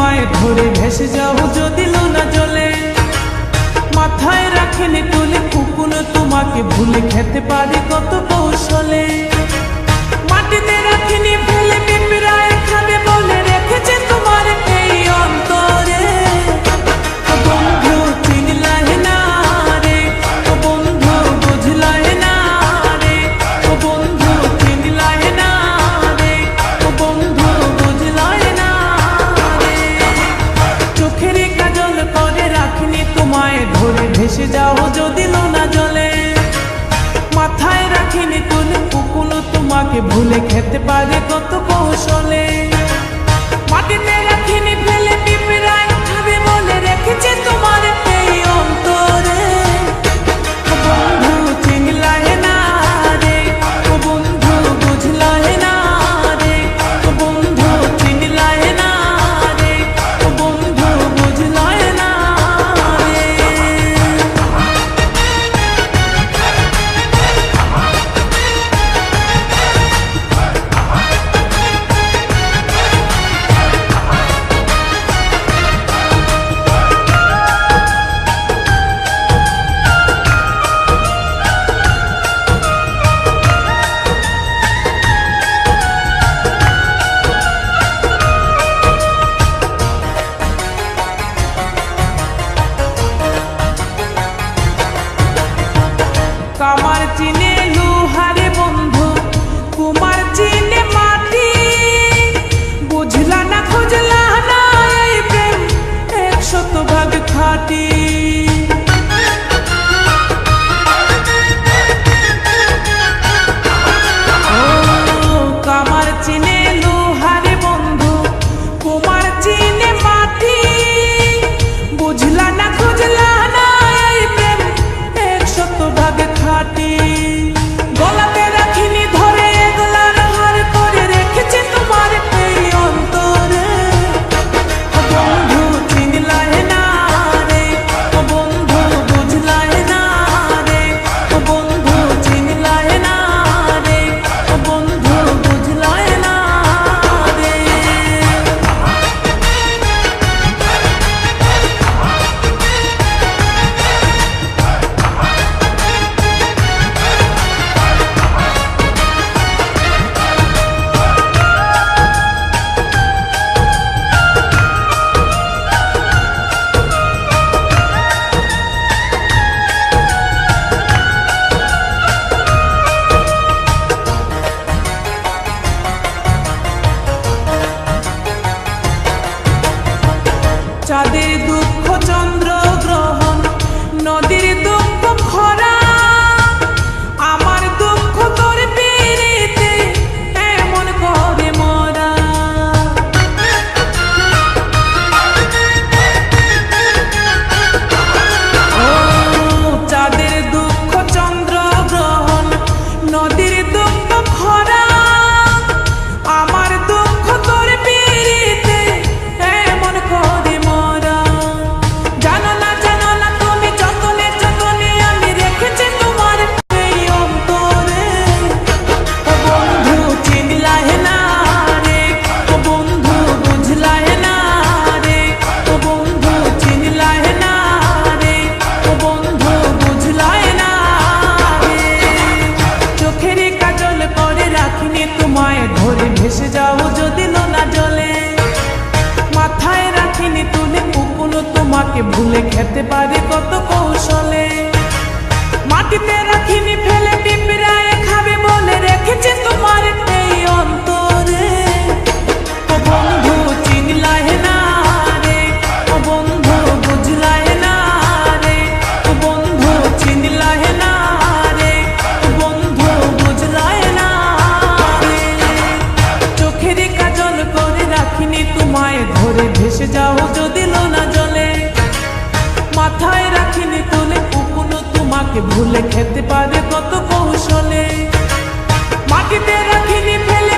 তোমায় ধরে ভেসে যাও যদি লোনা জলে। মাথায় রাখিনি তুলে কখনো তোমাকে ভুলে খেতে পারি কত কৌশলে। মাটিতে রাখিনি ফেলে পিঁপড়ায় খাবে বলে রেখেছে তোমার এই অন্তরে। বন্ধু চিনলাই না রে, ও বন্ধু বুঝলাই না রে, ও বন্ধু চিনলাই না রে, ও বন্ধু বুঝলাই না রে। চোখের কাজল করে রাখিনি তোমায় ধরে ভেসে যাও যদি লোনা জলে। মাথায় রাখিনি তুলে কখনো তোমাকে ভুলে খেতে পারে কত কৌশলে। মাটিতে রাখিনি ফেলে পিঁপড়ায় খাবে বলে রেখেছে তোমার এই অন্তরে। বন্ধু চিনলাই না রে, ও বন্ধু বুঝলাই না রে, ও বন্ধু চিনলাই না রে, ও বন্ধু বুঝলাই না রে। কামার চিনে লোহারে বন্ধু, কুমার চিনে মাটি। বুঝলা না খুঁজলা না এই প্রেম 100% খাঁটি। কামার চিনে লোহারে বন্ধু, কুমার চিনে মাটি। বুঝলা না খুঁজলা না এই প্রেম 100% খাঁটি। গলাতে রাখিনি ধরে গলার হার করে রেখেছে তোমার এই অন্তরে। বন্ধু চিনলাই না রে, ও বন্ধু বুঝলাই না রে, ও বন্ধু চিনলাই না রে, ও বন্ধু বুঝলাই না রে। চাঁদের দুঃখ চন্দ্র গ্রহণ, নদীর দুঃখ খরা। আমার দুঃখ তোর পিরিতে এমন করে মরা। ও চাঁদের দুঃখ চন্দ্র গ্রহণ, নদীর দুঃখ খরা। আমার দুঃখ তোর পিরিতে এমন করে মরা। জানো না তুমি যতনে যতনে আমি রেখেছি তোমার এই অন্তরে। ও বন্ধু চিনলাই না রে, ও বন্ধু বুঝলাই না রে, ও বন্ধু চিনলাই না রে, ও বন্ধু বুঝলাই না রে। চোখের কাজল করে রাখিনি তোমায় ধরে ভেসে যাও যদি লোনা জলে। মাথায় রাখিনি তুলে কখনো তোমাকে ভুলে খেতে পারে কত কৌশলে। মাটিতে রাখিনি ফেলে পিঁপড়ায় খাবে বলে রেখেছে তোমার এই অন্তরে। ও বন্ধু চিনলাই না রে, ও বন্ধু বুঝলাই না রে, ও বন্ধু চিনলাই না রে, ও বন্ধু বুঝলাই না রে। চোখের কাজল করে রাখিনি তোমায় ধরে ভেসে যাও যদি লোনা জলে। মাথায় রাখিনি তুলে কখনো তোমাকে ভুলে খেতে পারে কত কৌশলে। মাটিতে রাখিনি ফেলে